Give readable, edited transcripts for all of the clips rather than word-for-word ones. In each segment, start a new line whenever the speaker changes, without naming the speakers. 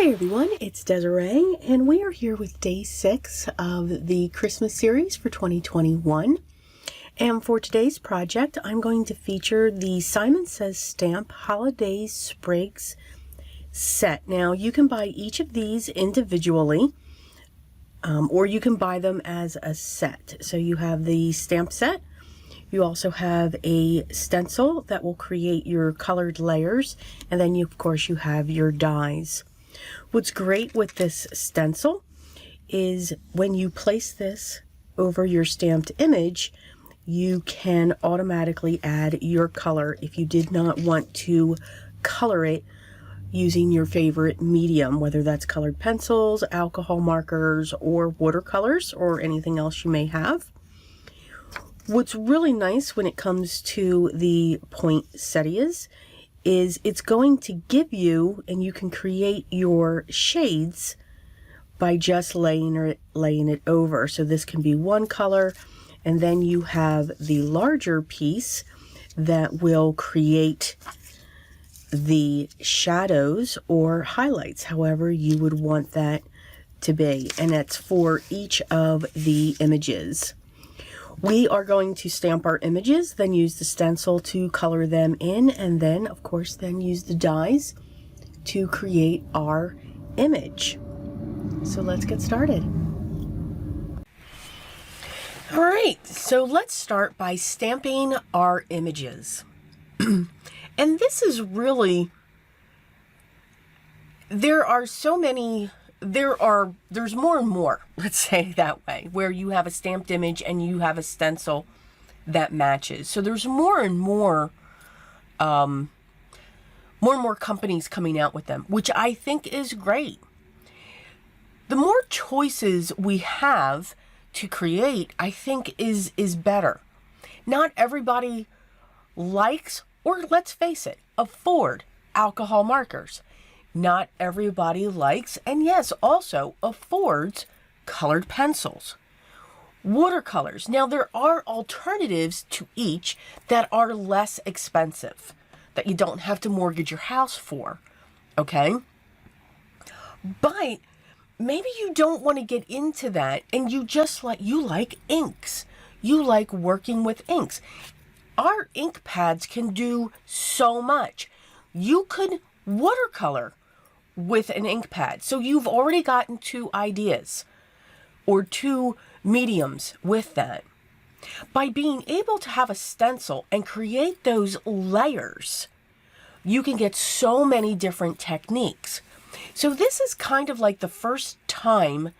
Hey everyone, it's Desiree, and we are here with day 6 of the Christmas series for 2021. And for today's project, I'm going to feature the Simon Says Stamp Holiday Sprigs set. Now, you can buy each of these individually, or you can buy them as a set. So you have the stamp set. You also have a stencil that will create your colored layers, and then of course you have your dies. What's great with this stencil is when you place this over your stamped image, you can automatically add your color if you did not want to color it using your favorite medium, whether that's colored pencils, alcohol markers, or watercolors, or anything else you may have. What's really nice when it comes to the poinsettias is it's going to give you, and you can create your shades by just laying it over. So this can be one color, and then you have the larger piece that will create the shadows or highlights, however you would want that to be. And that's for each of the images. We are going to stamp our images, then use the stencil to color them in, and then, of course, then use the dies to create our image. So let's get started. All right, so let's start by stamping our images. And this is really, there's more and more, let's say it that way, where you have a stamped image and you have a stencil that matches. So there's more and more companies coming out with them, which I think is great. The more choices we have to create, I think is better. Not everybody likes, or let's face it, afford alcohol markers. Not everybody likes, and yes, also affords colored pencils. Watercolors. Now, there are alternatives to each that are less expensive, that you don't have to mortgage your house for, okay? But maybe you don't want to get into that, and you like inks. You like working with inks. Our ink pads can do so much. You could watercolor with an ink pad. So you've already gotten 2 ideas or 2 mediums with that. By being able to have a stencil and create those layers, you can get so many different techniques. So this is kind of like the first time,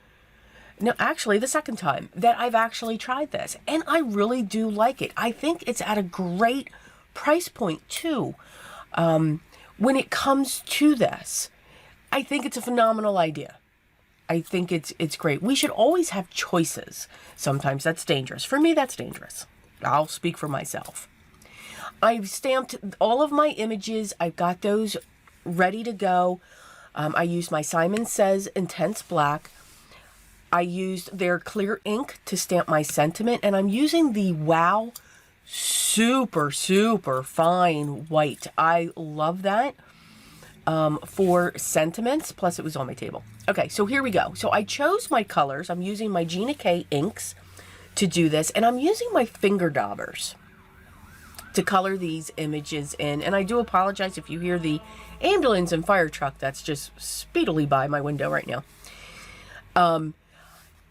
no, actually the second time that I've actually tried this, and I really do like it. I think it's at a great price point too. When it comes to this, I think it's a phenomenal idea. I think it's great. We should always have choices. Sometimes that's dangerous. For me, that's dangerous. I'll speak for myself. I've stamped all of my images. I've got those ready to go. I used my Simon Says Intense Black. I used their clear ink to stamp my sentiment, and I'm using the Wow super fine white. I love that. For sentiments, plus it was on my table. Okay, so here we go. So I chose my colors. I'm using my Desiree K inks to do this, and I'm using my finger daubers to color these images in. And I do apologize if you hear the ambulance and fire truck that's just speedily by my window right now.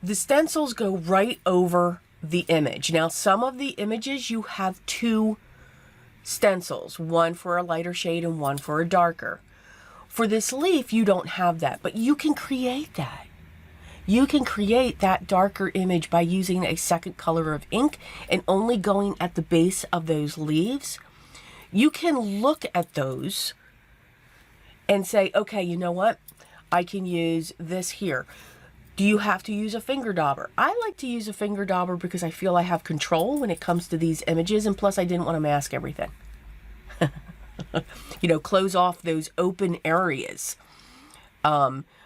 The stencils go right over the image. Now, some of the images you have 2 stencils, one for a lighter shade and one for a darker. For this leaf, you don't have that, but you can create that. You can create that darker image by using a second color of ink and only going at the base of those leaves. You can look at those and say, okay, you know what? I can use this here. Do you have to use a finger dauber? I like to use a finger dauber because I feel I have control when it comes to these images, and plus I didn't want to mask everything. You know, close off those open areas.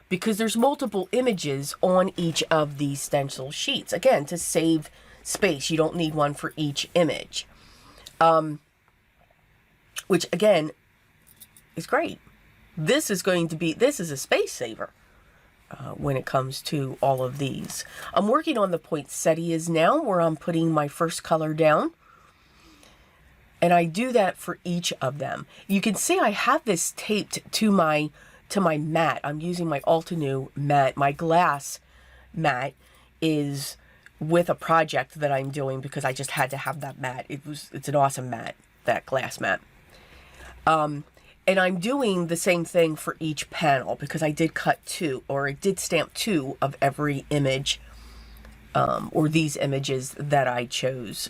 Because there's multiple images on each of these stencil sheets. Again, to save space, you don't need one for each image. Which, again, is great. this is a space saver when it comes to all of these. I'm working on the poinsettias now, where I'm putting my first color down. And I do that for each of them. You can see I have this taped to my mat. I'm using my Altenew mat. My glass mat is with a project that I'm doing because I just had to have that mat. It's an awesome mat, that glass mat. And I'm doing the same thing for each panel because I did cut two, or I did stamp two of every image, or these images that I chose.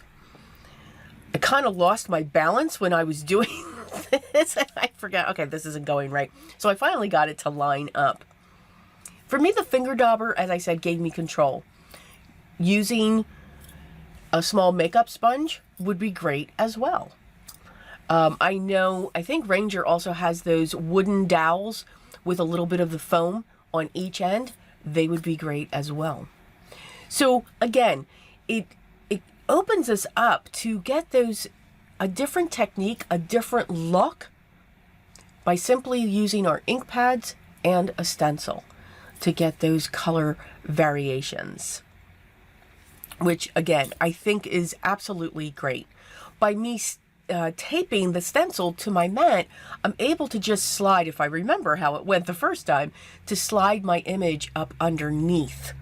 I kind of lost my balance when I was doing this. I forgot, okay, this isn't going right. So I finally got it to line up. For me, the finger dauber, as I said, gave me control. Using a small makeup sponge would be great as well. I think Ranger also has those wooden dowels with a little bit of the foam on each end. They would be great as well. So again, it opens us up to get a different technique, a different look, by simply using our ink pads and a stencil to get those color variations, which again, I think is absolutely great. By me taping the stencil to my mat, I'm able to just slide, if I remember how it went the first time, to slide my image up underneath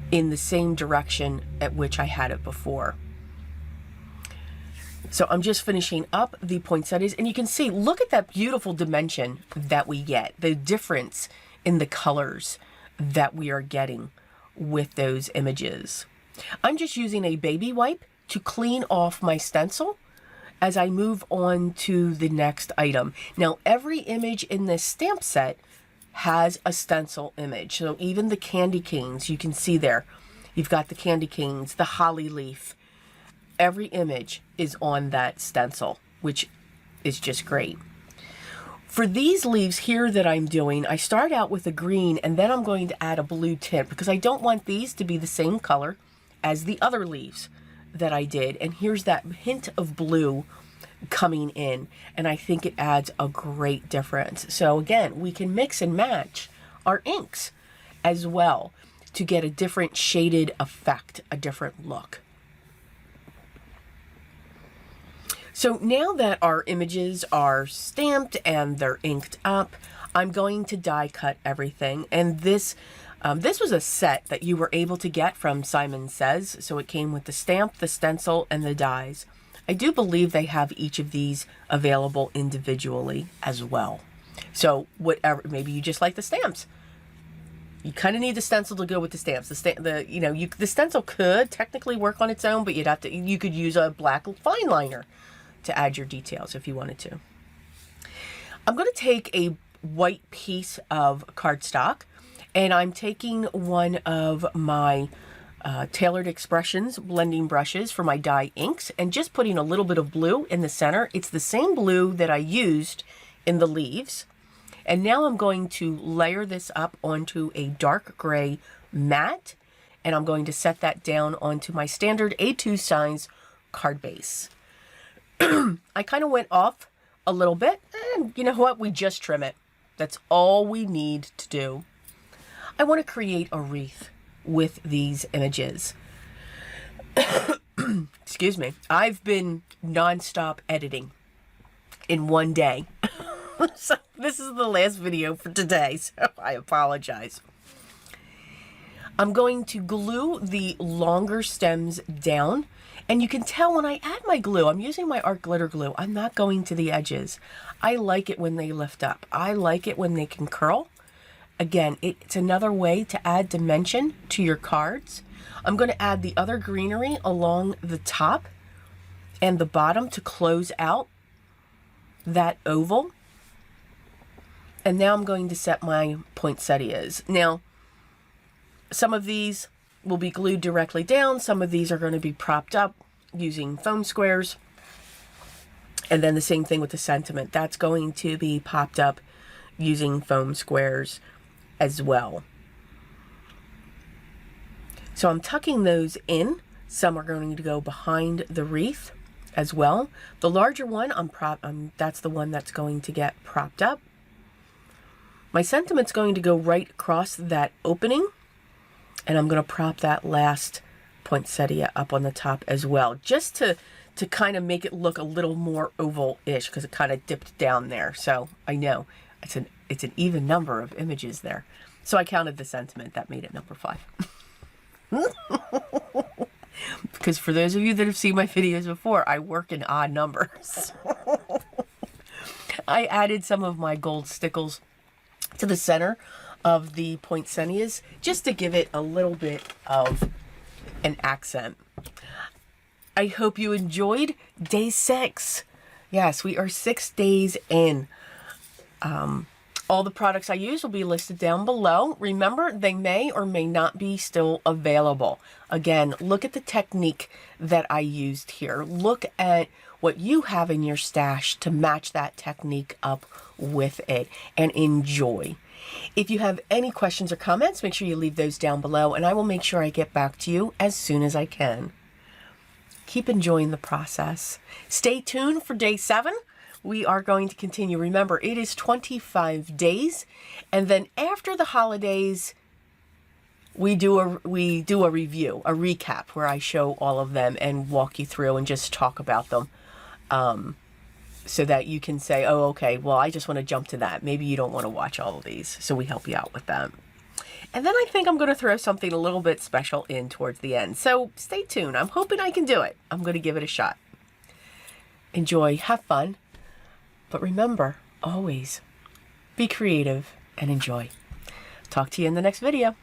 in the same direction at which I had it before. So I'm just finishing up the poinsettias, and you can see, look at that beautiful dimension that we get, the difference in the colors that we are getting with those images. I'm just using a baby wipe to clean off my stencil as I move on to the next item. Now, every image in this stamp set has a stencil image. So even the candy canes, you can see there, you've got the candy canes, the holly leaf. Every image is on that stencil, which is just great. For these leaves here that I'm doing, I start out with a green, and then I'm going to add a blue tint because I don't want these to be the same color as the other leaves that I did. And here's that hint of blue coming in, and I think it adds a great difference. So again, we can mix and match our inks as well to get a different shaded effect, a different look. So now that our images are stamped and they're inked up, I'm going to die cut everything. And this was a set that you were able to get from Simon Says. So it came with the stamp, the stencil, and the dies. I do believe they have each of these available individually as well. So whatever, maybe you just like the stamps. You kind of need the stencil to go with the stamps. The stencil could technically work on its own, but you could use a black fine liner to add your details if you wanted to. I'm going to take a white piece of cardstock, and I'm taking one of my Tailored Expressions blending brushes for my dye inks and just putting a little bit of blue in the center. It's the same blue that I used in the leaves. And now I'm going to layer this up onto a dark gray mat, and I'm going to set that down onto my standard A2 size card base. I kind of went off a little bit, and you know what? We just trim it. That's all we need to do. I want to create a wreath with these images. Excuse me. I've been nonstop editing in one day. So this is the last video for today, so I apologize. I'm going to glue the longer stems down, and you can tell when I add my glue, I'm using my art glitter glue. I'm not going to the edges. I like it when they lift up. I like it when they can curl. Again, it's another way to add dimension to your cards. I'm going to add the other greenery along the top and the bottom to close out that oval. And now I'm going to set my poinsettias. Now, some of these will be glued directly down. Some of these are going to be propped up using foam squares. And then the same thing with the sentiment. That's going to be popped up using foam squares as well. So I'm tucking those in. Some are going to go behind the wreath as well. The larger one, that's the one that's going to get propped up. My sentiment's going to go right across that opening, and I'm going to prop that last poinsettia up on the top as well, just to kind of make it look a little more oval-ish, because it kind of dipped down there. So I know it's an even number of images there. So I counted the sentiment. That made it number 5. Because for those of you that have seen my videos before, I work in odd numbers. I added some of my gold stickles to the center of the poinsettias just to give it a little bit of an accent. I hope you enjoyed day 6. Yes, we are 6 days in. All the products I use will be listed down below. Remember, they may or may not be still available. Again, look at the technique that I used here. Look at what you have in your stash to match that technique up with it, and enjoy. If you have any questions or comments, make sure you leave those down below, and I will make sure I get back to you as soon as I can. Keep enjoying the process. Stay tuned for day 7. We are going to continue. Remember, it is 25 days, and then after the holidays, we do a review, a recap, where I show all of them and walk you through and just talk about them, so that you can say, oh, okay, well, I just want to jump to that. Maybe you don't want to watch all of these, so we help you out with that. And then I think I'm going to throw something a little bit special in towards the end. So stay tuned. I'm hoping I can do it. I'm going to give it a shot. Enjoy, have fun. But remember, always be creative and enjoy. Talk to you in the next video.